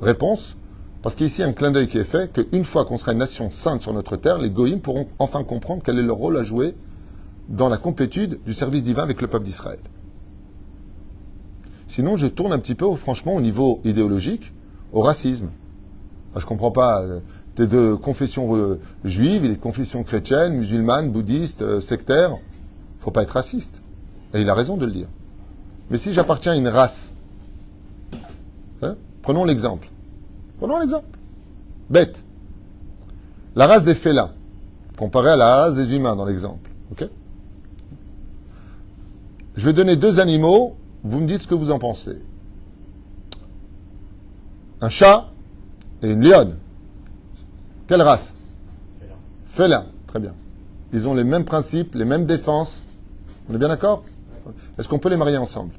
Réponse, parce qu'ici, un clin d'œil qui est fait, qu'une fois qu'on sera une nation sainte sur notre terre, les Goïms pourront enfin comprendre quel est leur rôle à jouer dans la complétude du service divin avec le peuple d'Israël. Sinon, je tourne un petit peu, franchement, au niveau idéologique, au racisme. Enfin, je ne comprends pas. T'es de confession juive, il est de confession chrétienne, musulmane, bouddhiste, sectaire. Il ne faut pas être raciste. Et il a raison de le dire. Mais si j'appartiens à une race, prenons l'exemple. Prenons l'exemple. Bête. La race des félins, comparée à la race des humains dans l'exemple. Ok? Je vais donner deux animaux, vous me dites ce que vous en pensez. Un chat et une lionne. Quelle race? Félin. Très bien. Ils ont les mêmes principes, les mêmes défenses. On est bien d'accord? Est-ce qu'on peut les marier ensemble?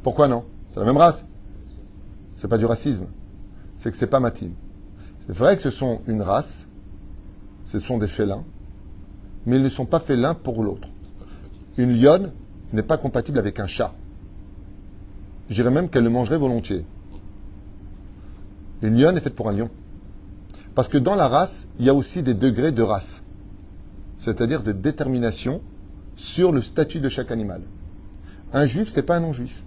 Pourquoi non? C'est la même race. C'est pas du racisme. C'est que c'est pas matim. C'est vrai que ce sont une race, ce sont des félins, mais ils ne sont pas félins pour l'autre. une lionne n'est pas compatible avec un chat. Je dirais même qu'elle le mangerait volontiers. Une lionne est faite pour un lion. Parce que dans la race, il y a aussi des degrés de race. C'est-à-dire de détermination sur le statut de chaque animal. Un juif, c'est pas un non-juif.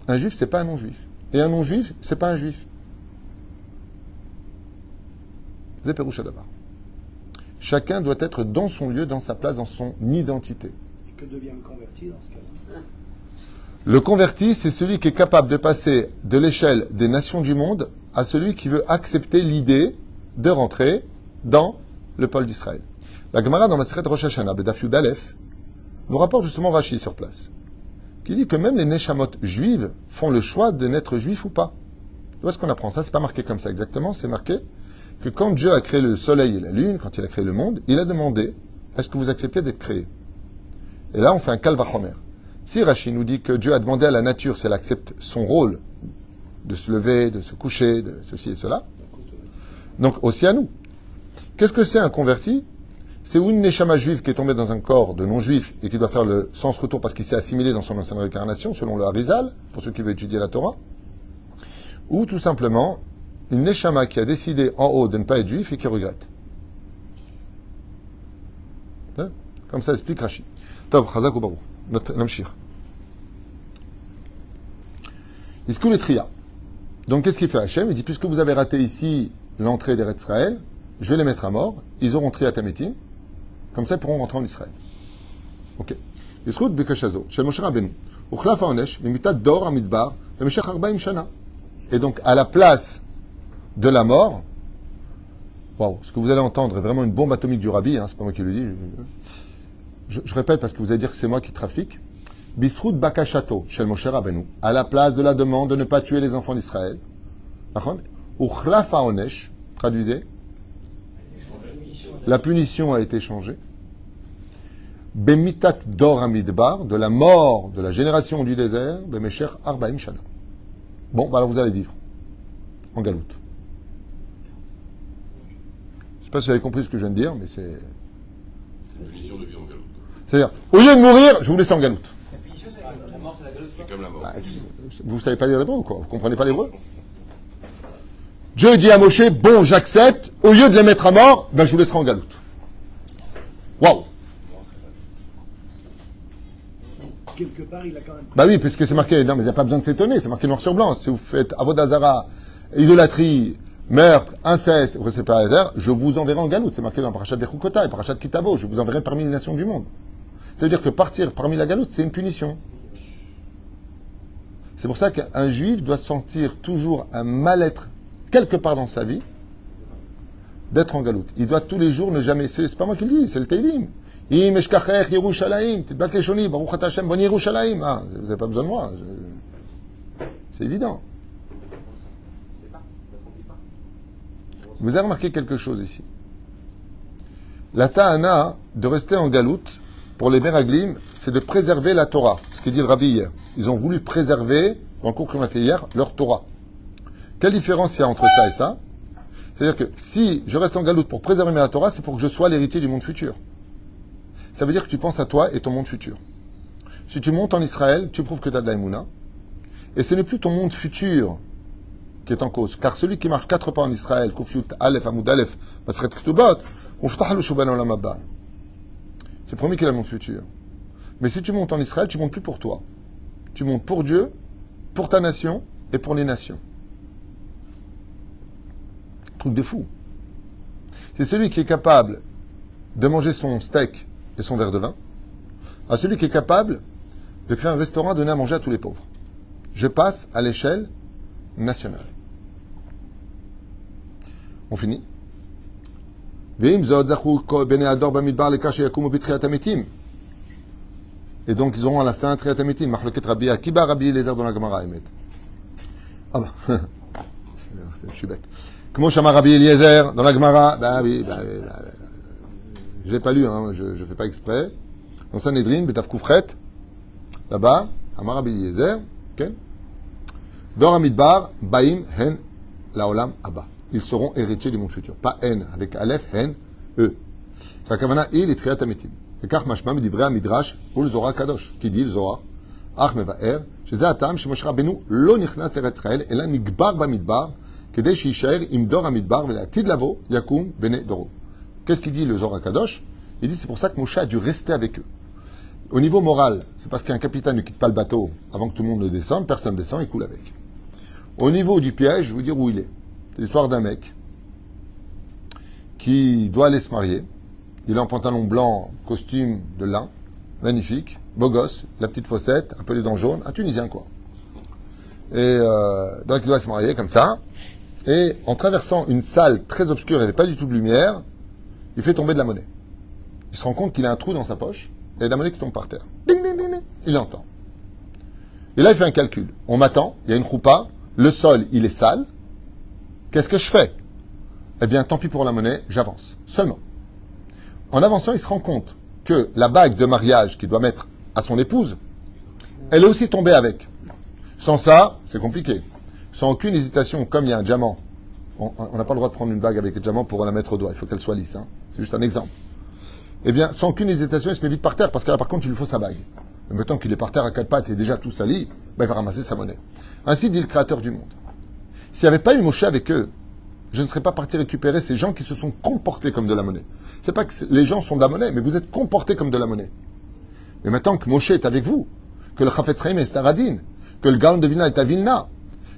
Un juif, c'est pas un non-juif. Et un non-juif, c'est pas un juif. C'est Péroucha d'abord. Chacun doit être dans son lieu, dans sa place, dans son identité. Et que devient un converti dans ce cas-là? Le converti, c'est celui qui est capable de passer de l'échelle des nations du monde à celui qui veut accepter l'idée de rentrer dans le pôle d'Israël. La Gemara dans Masechet Rosh Hashanah, Bedaf Yud Aleph, nous rapporte justement Rashi sur place, qui dit que même les Neshamot juives font le choix de n'être juifs ou pas. Où est-ce qu'on apprend ça? C'est pas marqué comme ça exactement, c'est marqué que quand Dieu a créé le soleil et la lune, quand il a créé le monde, il a demandé, est-ce que vous acceptez d'être créé? Et là, on fait un Kal Vachomer. Si Rashi nous dit que Dieu a demandé à la nature si elle accepte son rôle de se lever, de se coucher, de ceci et cela, donc aussi à nous. Qu'est-ce que c'est un converti? C'est une neshama juive qui est tombée dans un corps de non-juif et qui doit faire le sens retour parce qu'il s'est assimilé dans son ancienne réincarnation, selon le Harizal, pour ceux qui veulent étudier la Torah, ou tout simplement une neshama qui a décidé en haut de ne pas être juif et qui regrette. Hein? Comme ça explique Rashi. Tov, chazak ou barou. Namshir. Iskul et Tria. Donc qu'est-ce qu'il fait Hachem? Il dit, puisque vous avez raté ici l'entrée d'Eretz Israël, je vais les mettre à mort, ils auront Triat Ametim, comme ça ils pourront rentrer en Israël. Ok. Iskul Bekashazo, Shel Moshe Rabbeinu, Uchlaf Haonesh, Mimitat Dor Amidbar, Bemeshach 40 Shana. Et donc, à la place de la mort, waouh, ce que vous allez entendre est vraiment une bombe atomique du Rabbi, hein, c'est pas moi qui le dis, je répète parce que vous allez dire que c'est moi qui trafique. Bisrout Bakashato, Shel Moshe Rabbeinu, à la place de la demande de ne pas tuer les enfants d'Israël. Uchlaf Haonesh, traduisez. La punition a été changée. Bemitat Dor Amidbar, de la mort de la génération du désert, Bemesher 40 Shana. Bon, bah alors vous allez vivre en galoute. Je ne sais pas si vous avez compris ce que je viens de dire, mais c'est. La punition de vivre en galoute. C'est-à-dire, au lieu de mourir, je vous laisse en galoute. La punition, c'est la mort, c'est la galoute. C'est comme la mort. Ah, vous ne savez pas lire l'hébreu ou quoi? Vous comprenez pas l'hébreu? Dieu dit à Moshe, bon, j'accepte, au lieu de les mettre à mort, ben, je vous laisserai en galoute. Waouh! Quelque part, il a quand même. Bah oui, parce que c'est marqué, non, mais il n'y a pas besoin de s'étonner, c'est marqué noir sur blanc. Si vous faites avodazara, idolâtrie, meurtre, inceste, vous savez pas la terre, je vous enverrai en galoute. C'est marqué dans Parashat Bechukota et Parashat Kitavo. Je vous enverrai parmi les nations du monde. Ça veut dire que partir parmi la galoute, c'est une punition. C'est pour ça qu'un juif doit sentir toujours un mal-être quelque part dans sa vie d'être en galoute. Il doit tous les jours ne jamais. C'est pas moi qui le dis, c'est le Teilim. Im eshkachech Yerushalayim, titbak leshoni, baruch ata Hashem, bon Yerushalayim. Ah, vous n'avez pas besoin de moi. C'est évident. Vous avez remarqué quelque chose ici. La ta'ana de rester en galoute pour les Meraglim, c'est de préserver la Torah. Ce qu'il dit le Rabbi hier. Ils ont voulu préserver, dans le cours qu'on a fait hier, leur Torah. Quelle différence il y a entre ça et ça? C'est-à-dire que si je reste en galoute pour préserver ma Torah, c'est pour que je sois l'héritier du monde futur. Ça veut dire que tu penses à toi et ton monde futur. Si tu montes en Israël, tu prouves que tu as de la Emouna. Et ce n'est plus ton monde futur qui est en cause. Car celui qui marche 4 pas en Israël, Kufyut Aleph, Amoud Aleph, Masret Ktubot, Uftah Shuban Olam Haba. C'est promis qu'il a le monde futur. Mais si tu montes en Israël, tu montes plus pour toi. Tu montes pour Dieu, pour ta nation et pour les nations. Truc de fou. C'est celui qui est capable de manger son steak et son verre de vin, à celui qui est capable de créer un restaurant donné à manger à tous les pauvres. Je passe à l'échelle nationale. On finit. Et donc ils auront à la fin un Triat Ametim. Machloket Rabbi Akiba, Rabbi Eliezer dans la Gemara Emet. Ah bah, je suis bête. Comment Shama Rabbi Eliezer dans la Gemara? Bah oui. Je l'ai pas lu, hein, je ne fais pas exprès. Dans Sanhedrin, Betaf Koufret, là-bas, Amar Rabbi Eliezer, ok? Dor Amidbar, Baim, Hen, Laolam, Abba. Ils seront héritiers du monde futur. Pas Hen, avec Aleph, Hen, eux. C'est la kavana il et triat ametim. Et car mashma medivrea midrash ou le Zohar kadosh qui dit le Zohar ach mevaer chez atam chez Moshe Rabbeinu lo nichnas eretz Israël et la nigbar bamidbar kedei sheishaer im dor amidbar velatid lavo yakum bene doro. Qu'est-ce qu'il dit le Zohar kadosh? Il dit c'est pour ça que Moshe a dû rester avec eux. Au niveau moral, c'est parce qu'un capitaine ne quitte pas le bateau avant que tout le monde le descende, personne ne descend, il coule avec. Au niveau du piège, je vais vous dire où il est. C'est l'histoire d'un mec qui doit aller se marier. Il a un pantalon blanc, costume de lin, magnifique, beau gosse, la petite fossette, un peu les dents jaunes, un Tunisien quoi. Et donc il doit se marier comme ça. Et en traversant une salle très obscure, il n'y avait pas du tout de lumière, il fait tomber de la monnaie. Il se rend compte qu'il a un trou dans sa poche, et il y a de la monnaie qui tombe par terre. Ding, ding, ding, ding. Il l'entend. Et là, il fait un calcul. On m'attend, il y a une choupa, le sol, il est sale. Qu'est-ce que je fais? Eh bien, tant pis pour la monnaie, j'avance. Seulement. En avançant, il se rend compte que la bague de mariage qu'il doit mettre à son épouse, elle est aussi tombée avec. Sans ça, c'est compliqué. Sans aucune hésitation, comme il y a un diamant, on n'a pas le droit de prendre une bague avec un diamant pour la mettre au doigt. Il faut qu'elle soit lisse. Hein. C'est juste un exemple. Eh bien, sans aucune hésitation, il se met vite par terre, parce que là, par contre, il lui faut sa bague. Mais maintenant qu'il est par terre à quatre pattes et déjà tout sali, ben, il va ramasser sa monnaie. Ainsi dit le Créateur du monde. S'il n'y avait pas eu Moshe avec eux, je ne serais pas parti récupérer ces gens qui se sont comportés comme de la monnaie. C'est pas que les gens sont de la monnaie, mais vous êtes comportés comme de la monnaie. Mais maintenant que Moshe est avec vous, que le Chafetz Chaim est à Radin, que le Gaon de Vilna est à Vilna,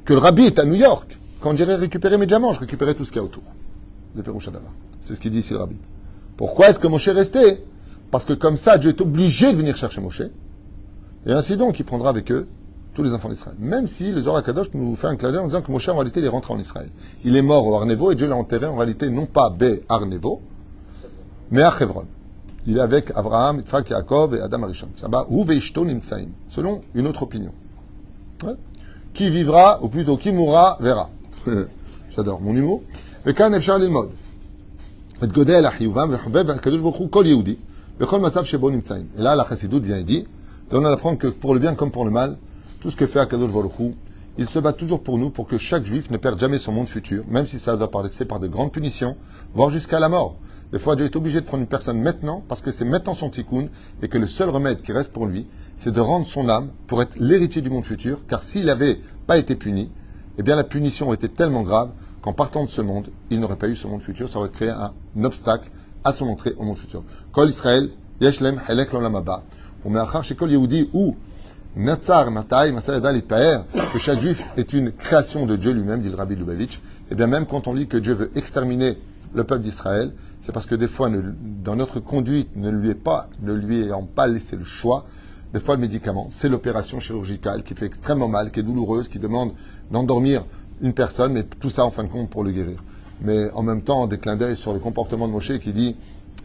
que le Rabbi est à New York, quand j'irai récupérer mes diamants, je récupérerai tout ce qu'il y a autour. Le Pérouch Adava. C'est ce qu'il dit ici le Rabbi. Pourquoi est-ce que Moshe est resté? Parce que comme ça, Dieu est obligé de venir chercher Moshe. Et ainsi donc, il prendra avec eux tous les enfants d'Israël. Même si le Zohar Kadosh nous fait un clin d'œil en disant que Moshe, en réalité, il est rentré en Israël. Il est mort au Arnevo et Dieu l'a enterré en réalité, non pas Be Arnevo, mais à Hebron. Il est avec Abraham, Yitzhak, Yaakov et Adam Arishon. Selon une autre opinion. Ouais. Qui vivra, ou plutôt qui mourra, verra. J'adore mon humour. Et quand Efshar l'ilmod. Et Godel Achiuvam, Vechubev, Kadosh Baruch Kol Yehudi, Vechol Matzav Shebo Nimtsaim. Et là, la Chassidoute vient et dit, on apprend que pour le bien comme pour le mal, tout ce que fait Akadosh Baruch Hu, il se bat toujours pour nous, pour que chaque juif ne perde jamais son monde futur, même si ça doit passer par de grandes punitions, voire jusqu'à la mort. Des fois, Dieu est obligé de prendre une personne maintenant, parce que c'est maintenant son tikkun, et que le seul remède qui reste pour lui, c'est de rendre son âme pour être l'héritier du monde futur, car s'il n'avait pas été puni, eh bien la punition aurait été tellement grave qu'en partant de ce monde, il n'aurait pas eu ce monde futur, ça aurait créé un obstacle à son entrée au monde futur. Kol Israël, Yeshlem, Helek l'olam haba. Ou me'achar shekol Yehudi ou Natsar Matai, Masayada Litpaer, que chaque juif est une création de Dieu lui-même, dit le Rabbi Lubavitch. Et bien même quand on dit que Dieu veut exterminer le peuple d'Israël, c'est parce que des fois, dans notre conduite, ne lui ayant pas laissé le choix, des fois le médicament, c'est l'opération chirurgicale qui fait extrêmement mal, qui est douloureuse, qui demande d'endormir une personne, mais tout ça en fin de compte pour le guérir. Mais en même temps, des clins d'œil sur le comportement de Moshe qui dit,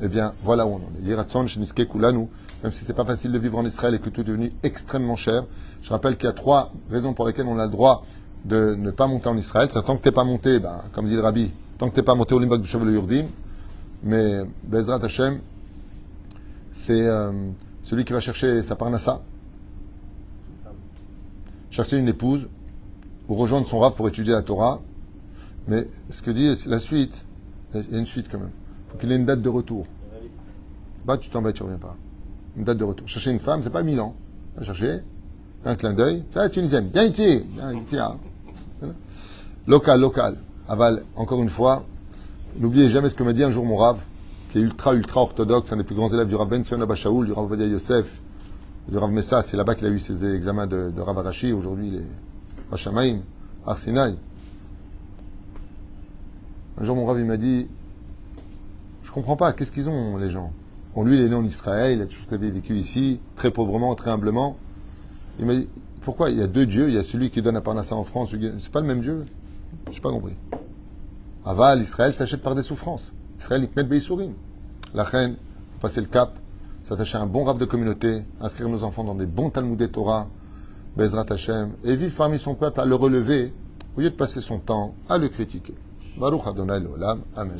eh bien, voilà où on en est. Yiratson, Sheniske, Kulanu, même si c'est pas facile de vivre en Israël et que tout est devenu extrêmement cher. Je rappelle qu'il y a 3 raisons pour lesquelles on a le droit de ne pas monter en Israël. C'est tant que t'es pas monté, ben, comme dit le Rabbi, tant que t'es pas monté au Limbok du Cheval Yurdim, mais Bezrat Hashem, c'est celui qui va chercher sa parnassa, chercher une épouse, ou rejoindre son rab pour étudier la Torah. Mais ce que dit la suite, il y a une suite quand même. Il faut qu'il ait une date de retour. Bah, tu t'en vas, tu reviens pas. Une date de retour. Chercher une femme, c'est pas 1000 ans. Va chercher un clin d'œil. C'est la Tunisienne. Viens ici. Viens ici. Hein. Local. Aval, encore une fois, n'oubliez jamais ce que m'a dit un jour mon Rav, qui est ultra orthodoxe, un des plus grands élèves du Rav Ben Sion Abba Shaul, du Rav Ovadia Yosef, du Rav Messa. C'est là-bas qu'il a eu ses examens de Rav Arashi. Aujourd'hui, il est Hashamaim, Arsinaï. Un jour, mon Rav, il m'a dit, je comprends pas, qu'est-ce qu'ils ont, les gens? Bon, lui, il est né en Israël, il a toujours vécu ici, très pauvrement, très humblement. Il m'a dit, pourquoi? Il y a 2 dieux, il y a celui qui donne à Parnassa en France, c'est pas le même Dieu? Je n'ai pas compris. Aval, Israël s'achète par des souffrances. Israël, il met Beisourim. La reine, passer le cap, s'attacher à un bon rab de communauté, inscrire nos enfants dans des bons Talmudé Torah, Bezrat Hashem, et vivre parmi son peuple à le relever, au lieu de passer son temps à le critiquer. Baruch Adonai l'Olam. Amen.